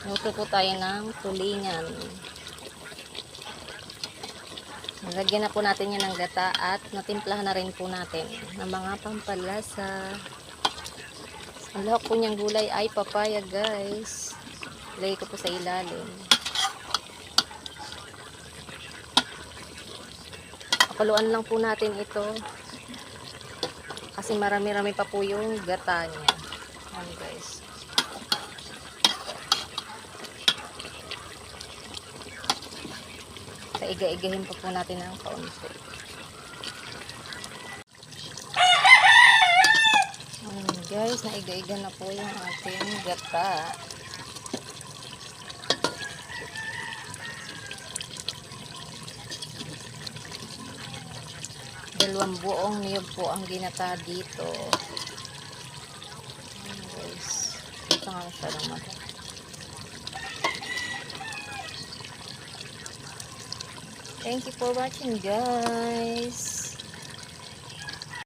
Luto po tayo ng tulingan. Lagyan na po natin yan ng gata at natimplahan na rin po natin ng mga pampalasa. Ang lahok po niyang gulay ay papaya, guys. Lagay ko po sa ilalim. Pakuluan lang po natin ito kasi marami-rami pa po yung gata niya. Ayan, guys. Iga-igahin pa po natin ng kaunti. Ayan, guys, naiga-iga na po yung ating gata. Dalawang buong niyog po ang ginata dito. Ayan, guys. Dito nga masyadong mata. Thank you for watching, guys.